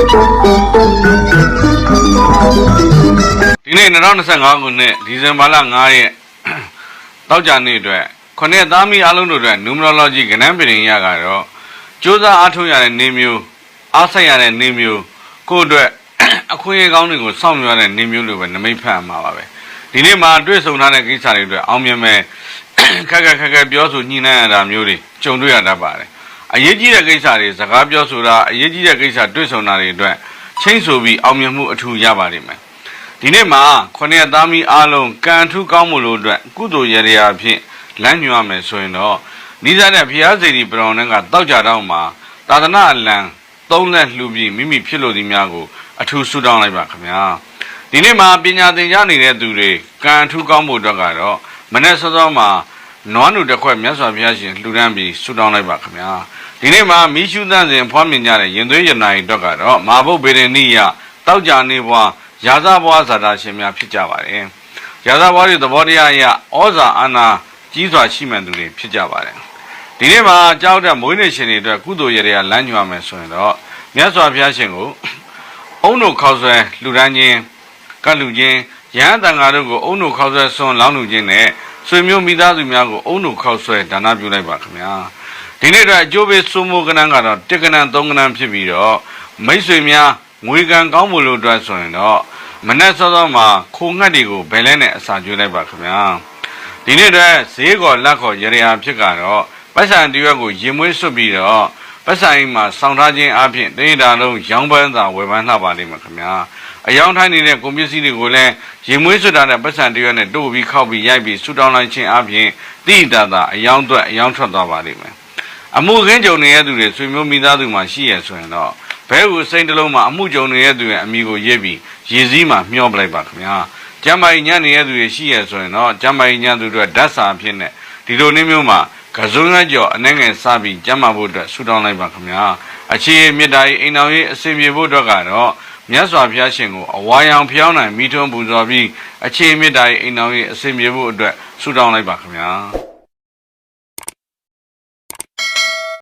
ဒီနေ့2025ခုနှစ်ဒီဇင်ဘာလ9ရက်တောက်ကြနေ့အတွက်ခုနှစ်သားမီးအလုံးတို့အတွက် numerology ကဏ္ဍပင်ရကတော့စ조사အားထုတ်ရတဲ့နေမျိုးအားဆိုင်ရတဲ့နေမျိုးကိုယ့်အတွက်အခွင့်အရေးကောင်းတွေကိုစောင့်မျှော်တဲ့နေမျိုးလိုပဲနမိတ်ဖတ်မှာပါပဲဒီနေ့မှာတွေ့ဆုံထားတဲ့ကိစ္စတွေအတွက်အောင်မြင်မဲ့ခက်ခက်ပြောဆိုညှိနှိုင်းရတာမျိုးတွေကြုံတွေ့ရတတ်ပါတယ်အရေးကြီးတဲ့ကိစ္စတွေစကားပြောဆိုတာအရေးကြီးတဲ့ကိစ္စတွေ့ဆုံတာတွေအတွက်ချိန်ဆိုပြီးအောင်မြင်မှုအထူးရပါလိမ့်မယ်ဒီနေ့မှာခုနှစ်သားမီးအားလုံးကံထူးကောင်းမှုလို့အတွက်ကုသိုလ်ရရာဖြင့်လမ်းညွှန်ရမယ်ဆိုရင်တော့နိဇာတဲ့ဘုရားစေတီပရောင်နဲ့ကတောက်ကြတော့မှာသာသနာအလံသုံးလက်လှူပြီးမိမိဖြစ်လို့ဒီများကိုအထူးဆုတောင်းလိုက်ပါခင်ဗျာဒီနေ့မှာပညာသင်ကြားနေတဲ့သူတွေကံထူးကောင်းမှုအတွက်ကတော့မနေ့စောစောမှာနွားနုတစ်ခွက်မြတ်စွာဘုရားရှင်လှူဒန်းပြီးဆုတောင်းလိုက်ပါခင်ဗျာဒီနေ့မှာမိရှုသန့်စဉ်ဖွားမြင်ကြတဲ့ရင်သွေးရနာရီအတွက်ကတော့မာဘုတ်ဗေဒနိယတောက်ကြနေဘွားရာဇဘွားဇာတာရှင်များဖြစ်ကြပါတယ်ရာဇဘွားတွေသဘောတရားအရဩဇာအာဏာကြီးစွာရှိမှန်သူတွေဖြစ်ကြပါတယ်ဒီနေ့မှာကြောက်တဲ့မွေးနေ့ရှင်တွေအတွက်ကုသိုလ်ရရာလမ်းညွှန်ရမယ်ဆိုရင်တော့မြတ်စွာဘုရားရှင်ကိုအုံတို့ခေါက်ဆွဲလှူဒန်းခြင်းကတ်လူခြင်းရဟန်းတန်ဃာတို့ကိုအုံတို့ခေါက်ဆွဲဆွန်လောင်းလူခြင်းနဲ့ဆွေမျိုးမိသားစုများကိုအုံတို့ခေါက်ဆွဲဒါနပြုလိုက်ပါခင်ဗျာဒီနေ့တော့အကျိုးပေးစုမိုးကဏ္ဍကတော့တက်ကဏ္ဍသုံးကဏ္ဍဖြစ်ပြီးတော့မိတ်ဆွေများငွေကံကောင်းမှုလို့အတွက်ဆိုရင်တော့မနက်စောစောမှာခိုငှက်တွေကိုဘယ်လဲနဲ့အစာကျွေးလိုက်ပါခင်ဗျာဒီနေ့တော့ဈေးကော်လက်ခေါ်ရရာဖြစ်ကတော့ပတ်စံတရွက်ကိုရင်မွေးဆွတ်ပြီးတော့ပတ်စံအိမ်မှာစောင့်ထားခြင်းအပြင်တိဒါလုံးရောင်းပန်းသာဝယ်ပန်းလှပါလိမ့်မယ်ခင်ဗျာအယောင်ထိုင်းနေတဲ့ကုန်ပစ္စည်းတွေကိုလည်းရင်မွေးဆွတ်ထားတဲ့ပတ်စံတရွက်နဲ့တို့ပြီးခောက်ပြီးရိုက်ပြီးဆူတောင်းလိုက်ခြင်းအပြင်တိဒါသာအယောင်အတွက်အယောင်ထွက်သွားပါလိမ့်မယ်အမှုခင်းကြုံနေတဲ့သူတွေဆွေမျိုးမိသားစုမှာရှိရဆိုရင်တော့ဘဲဥစိမ့်တလုံးမှာအမှုကြုံနေတဲ့သူရဲ့အမိကိုရေးပြီးရေစည်းမှာမျှောပလိုက်ပါခင်ဗျာကျမ်းမာရေးညံ့နေတဲ့သူတွေရှိရဆိုရင်တော့ကျမ်းမာရေးညံ့သူတွေဓာတ်စာအဖြစ်နဲ့ဒီလိုနည်းမျိုးမှာကစုံရကြောအနှဲငယ်စပြီးကျမ်းမာဖို့အတွက်ဆူတောင်းလိုက်ပါခင်ဗျာအခြေမြတ်တာရေးအိမ်တော်ရေးအစဉ်ပြေဖို့အတွက်ကတော့မြတ်စွာဘုရားရှင်ကိုအဝါရောင်ဖျောင်းနိုင်မိထွန်းပူဇော်ပြီးအခြေမြတ်တာရေးအိမ်တော်ရေးအစဉ်ပြေဖို့အတွက်ဆူတောင်းလိုက်ပါခင်ဗျာ